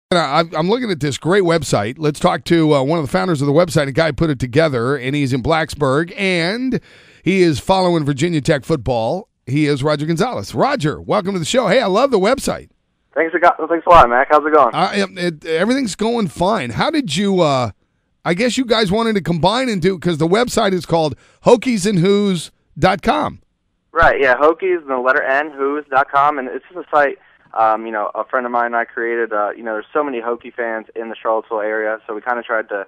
I'm looking at this great website. Let's talk to one of the founders of the website, a guy who put it together, and he's in Blacksburg, and he is following Virginia Tech football. He is Roger Gonzalez. Roger, welcome to the show. Hey, I love the website. Thanks a lot, Mac. How's it going? Everything's going fine. How did you, I guess you guys wanted to combine and do, because the website is called hokiesandwhos.com. Right, yeah, Hokies and the letter N, whos.com, and it's just a site, a friend of mine and I created. There's so many Hokie fans in the Charlottesville area, so we kind of tried to,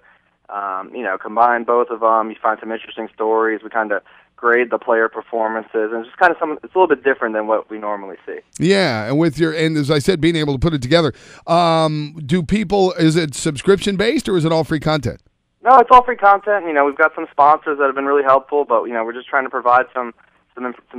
combine both of them. You find some interesting stories. We kind of grade the player performances, and it's just kind of it's a little bit different than what we normally see. Yeah, and as I said, being able to put it together. Is it subscription based or is it all free content? No, it's all free content. We've got some sponsors that have been really helpful, but we're just trying to provide some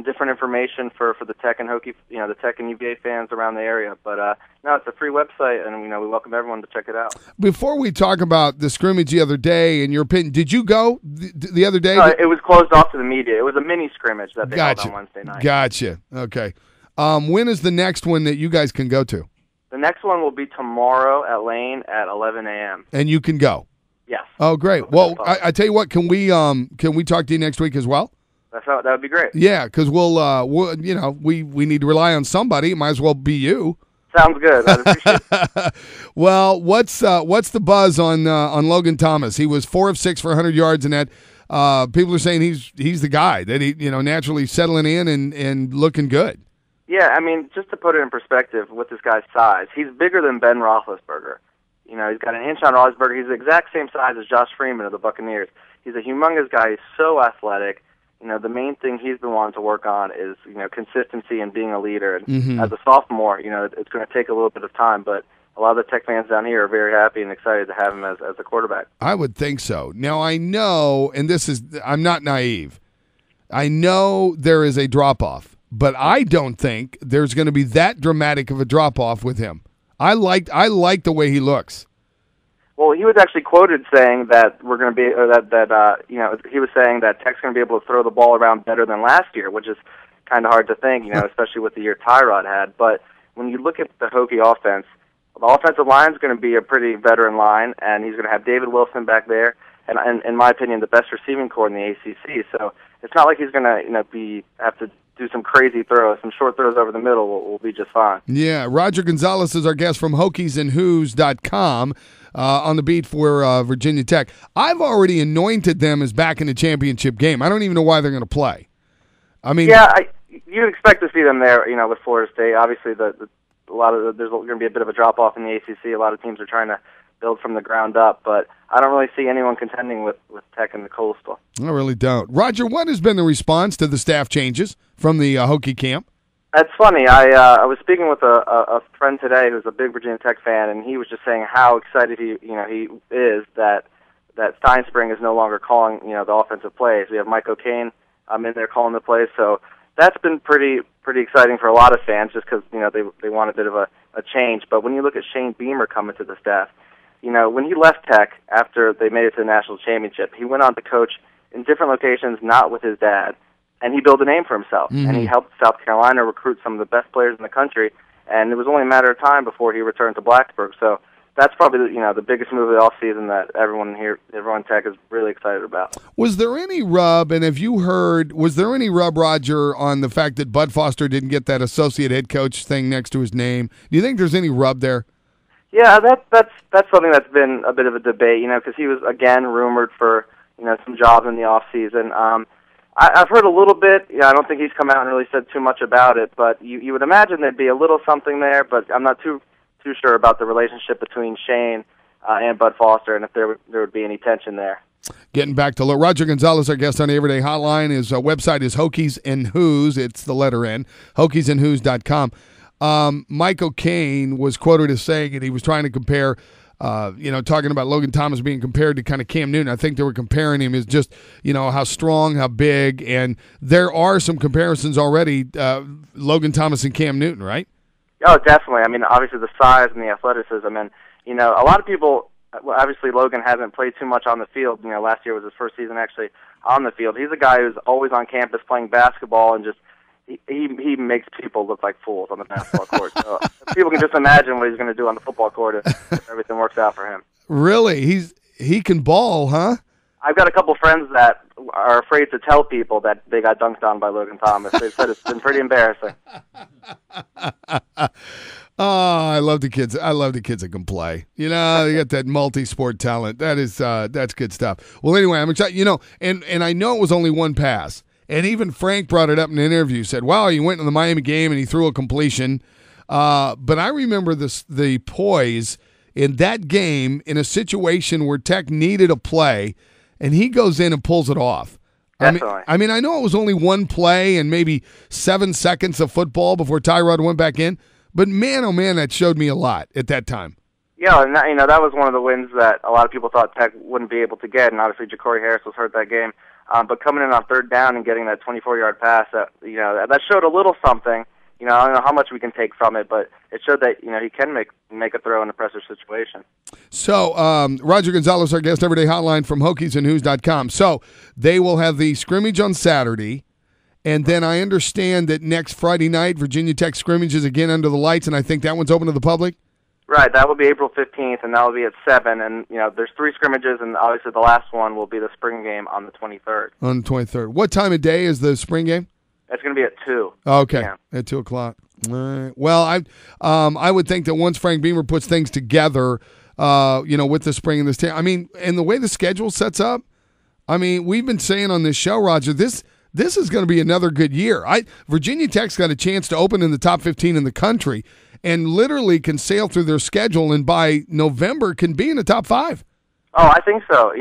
different information for the Tech and Hokie, the Tech and UVA fans around the area. But no, it's a free website, and we welcome everyone to check it out. Before we talk about the scrimmage the other day, in your opinion, did you go the other day? No, it was closed off to the media. It was a mini scrimmage that they held on Wednesday night. Gotcha. Okay. When is the next one that you guys can go to? The next one will be tomorrow at Lane at 11 a.m. And you can go? Yes. Oh, great. Well, I tell you what, can we talk to you next week as well? That would be great. Yeah, because we need to rely on somebody. It might as well be you. Sounds good. I'd appreciate it. Well, what's the buzz on Logan Thomas? He was 4 of 6 for 100 yards, and that people are saying he's the guy that he naturally settling in and looking good. Yeah, just to put it in perspective with this guy's size, he's bigger than Ben Roethlisberger. He's got an inch on Roethlisberger. He's the exact same size as Josh Freeman of the Buccaneers. He's a humongous guy. He's so athletic. The main thing he's been wanting to work on is, consistency and being a leader. And as a sophomore, it's going to take a little bit of time, but a lot of the Tech fans down here are very happy and excited to have him as a quarterback. I would think so. Now, I know, and I'm not naive, I know there is a drop-off, but I don't think there's going to be that dramatic of a drop-off with him. I like the way he looks. Well, he was actually quoted saying that we're going to be, he was saying that Tech's going to be able to throw the ball around better than last year, which is kind of hard to think, especially with the year Tyrod had. But when you look at the Hokie offense, the offensive line is going to be a pretty veteran line, and he's going to have David Wilson back there, and in my opinion, the best receiving core in the ACC. So it's not like he's going to, have to do some crazy throws. Some short throws over the middle will be just fine. Yeah, Roger Gonzalez is our guest from hokiesandwhos.com. On the beat for Virginia Tech. I've already anointed them as back in the championship game. I don't even know why they're going to play. You'd expect to see them there, with Florida State. Obviously, there's going to be a bit of a drop-off in the ACC. A lot of teams are trying to build from the ground up, but I don't really see anyone contending with Tech in the Coastal. I really don't. Roger, what has been the response to the staff changes from the Hokie camp? That's funny. I was speaking with a friend today who's a big Virginia Tech fan, and he was just saying how excited he is that Steinspring is no longer calling the offensive plays. We have Mike O'Kane in there calling the plays, so that's been pretty exciting for a lot of fans, just because they want a bit of a change. But when you look at Shane Beamer coming to the staff, when he left Tech after they made it to the national championship, he went on to coach in different locations, not with his dad. And he built a name for himself, and he helped South Carolina recruit some of the best players in the country, and it was only a matter of time before he returned to Blacksburg. So that's probably the biggest move of the offseason that everyone in Tech is really excited about. Was there any rub, and was there any rub, Roger, on the fact that Bud Foster didn't get that associate head coach thing next to his name? Do you think there's any rub there? Yeah, that's something that's been a bit of a debate, because he was, again, rumored for, some jobs in the offseason. I've heard a little bit. I don't think he's come out and really said too much about it, but you would imagine there'd be a little something there, but I'm not too sure about the relationship between Shane and Bud Foster and if there would be any tension there. Getting back to Roger Gonzalez, our guest on the Everyday Hotline. His website is Hokies and Whos. It's the letter N, hokiesandwhos.com. Mike O'Kane was quoted as saying, and he was trying to compare talking about Logan Thomas being compared to kind of Cam Newton. I think they were comparing him as just, how strong, how big, and there are some comparisons already, Logan Thomas and Cam Newton, right? Oh, definitely. Obviously the size and the athleticism, and, a lot of people, obviously Logan hasn't played too much on the field. Last year was his first season actually on the field. He's a guy who's always on campus playing basketball and just, he makes people look like fools on the basketball court. So people can just imagine what he's going to do on the football court if everything works out for him. Really? He can ball, huh? I've got a couple friends that are afraid to tell people that they got dunked on by Logan Thomas. They said it's been pretty embarrassing. Oh, I love the kids. I love the kids that can play. You got that multi-sport talent. That's good stuff. Well, anyway, I'm excited. And I know it was only one pass. And even Frank brought it up in an interview. Said, "Wow, he went to the Miami game and he threw a completion." But I remember the poise in that game in a situation where Tech needed a play, and he goes in and pulls it off. Definitely. I mean, I know it was only one play and maybe 7 seconds of football before Tyrod went back in. But man, oh man, that showed me a lot at that time. Yeah, and that was one of the wins that a lot of people thought Tech wouldn't be able to get, and obviously Ja'Cory Harris was hurt that game. But coming in on third down and getting that 24-yard pass, that showed a little something. I don't know how much we can take from it, but it showed that he can make a throw in a pressure situation. So Roger Gonzalez, our guest, Everyday Hotline from HokiesandWho's.com. So they will have the scrimmage on Saturday. And then I understand that next Friday night, Virginia Tech scrimmage is again under the lights, and I think that one's open to the public? Right, that will be April 15th, and that will be at 7. And, there's 3 scrimmages, and obviously the last one will be the spring game on the 23rd. On the 23rd. What time of day is the spring game? It's going to be at 2. Okay, Yeah. At 2 o'clock. All right. Well, I would think that once Frank Beamer puts things together, with the spring and this team, and the way the schedule sets up, we've been saying on this show, Roger, this is going to be another good year. Virginia Tech's got a chance to open in the top 15 in the country and literally can sail through their schedule, and by November can be in the top 5. Oh, I think so.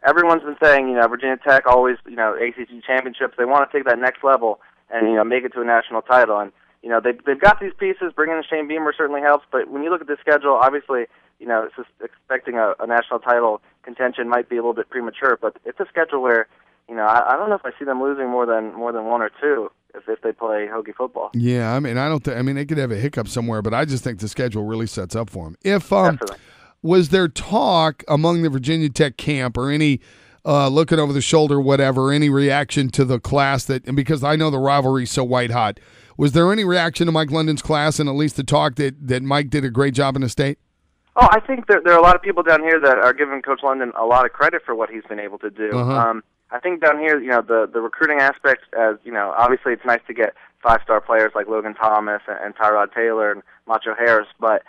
Everyone's been saying, Virginia Tech always, ACC championships. They want to take that next level and, make it to a national title. And, they've got these pieces. Bringing in Shane Beamer certainly helps. But when you look at the schedule, obviously, it's just expecting a national title contention might be a little bit premature. But it's a schedule where, I don't know if I see them losing more than 1 or 2 if they play Hokie football. Yeah, they could have a hiccup somewhere, but I just think the schedule really sets up for them. Definitely. Was there talk among the Virginia Tech camp or any looking over the shoulder, whatever, any reaction to the class and because I know the rivalry's so white hot, was there any reaction to Mike London's class and at least the talk that Mike did a great job in the state? Oh, I think there are a lot of people down here that are giving Coach London a lot of credit for what he's been able to do. Uh-huh. I think down here, the recruiting aspect, as obviously it's nice to get 5-star players like Logan Thomas and Tyrod Taylor and Macho Harris, but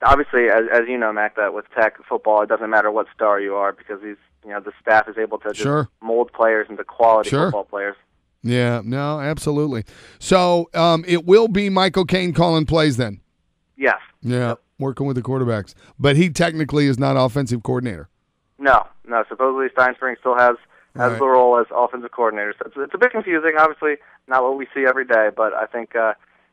obviously, as you know, Mac, that with Tech football, it doesn't matter what star you are because the staff is able to just mold players into quality football players. Yeah, no, absolutely. So it will be Mike O'Kane calling plays then? Yes. Yeah, working with the quarterbacks. But he technically is not offensive coordinator. No. Supposedly Steinspring still has the role as offensive coordinator. So it's a bit confusing, obviously, not what we see every day, but I think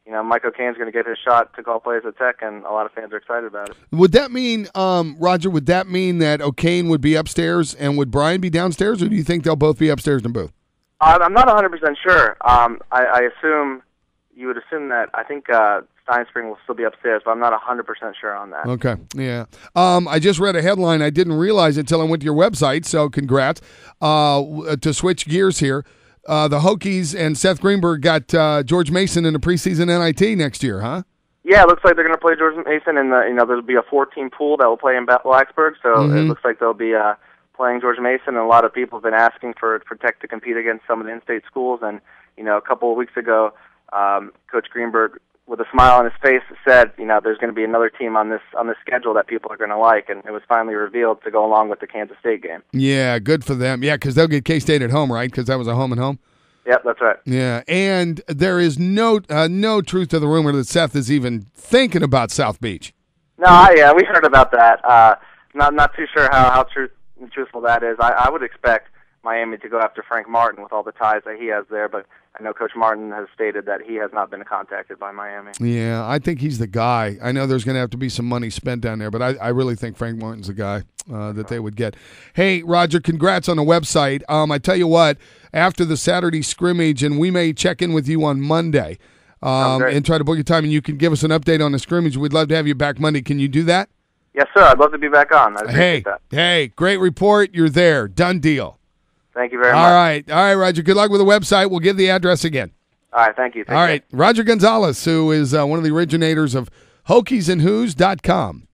Mike O'Kane's going to get his shot to call plays at Tech, and a lot of fans are excited about it. Would that mean, Roger, that O'Kane would be upstairs and would Brian be downstairs, or do you think they'll both be upstairs in booth? I'm not 100% sure. I assume you would assume that. I think Steinspring will still be upstairs, but I'm not 100% sure on that. Okay, yeah. I just read a headline. I didn't realize it until I went to your website, so congrats. To switch gears here, the Hokies and Seth Greenberg got George Mason in the preseason NIT next year, huh? Yeah, it looks like they're going to play George Mason, and there'll be a 4-team pool that will play in Blacksburg, so it looks like they'll be playing George Mason, and a lot of people have been asking for Tech to compete against some of the in-state schools, and a couple of weeks ago, Coach Greenberg, with a smile on his face, said, there's going to be another team on this schedule that people are going to like, and it was finally revealed to go along with the Kansas State game. Yeah, good for them. Yeah, because they'll get K-State at home, right? Because that was a home and home. Yep, that's right. Yeah, and there is no truth to the rumor that Seth is even thinking about South Beach. No, we heard about that. Not too sure how truthful that is. I would expect Miami to go after Frank Martin with all the ties that he has there, but I know Coach Martin has stated that he has not been contacted by Miami. Yeah, I think he's the guy. I know there's going to have to be some money spent down there, but I really think Frank Martin's the guy that they would get. Hey, Roger, congrats on the website. I tell you what, after the Saturday scrimmage, and we may check in with you on Monday and try to book your time, and you can give us an update on the scrimmage. We'd love to have you back Monday. Can you do that? Yes, sir. I'd love to be back on. I appreciate that. Hey, great report. You're there. Done deal. Thank you very much. All right, Roger. Good luck with the website. We'll give the address again. All right, thank you. Take All care. right, Roger Gonzalez, who is one of the originators of HokiesandWho's.com.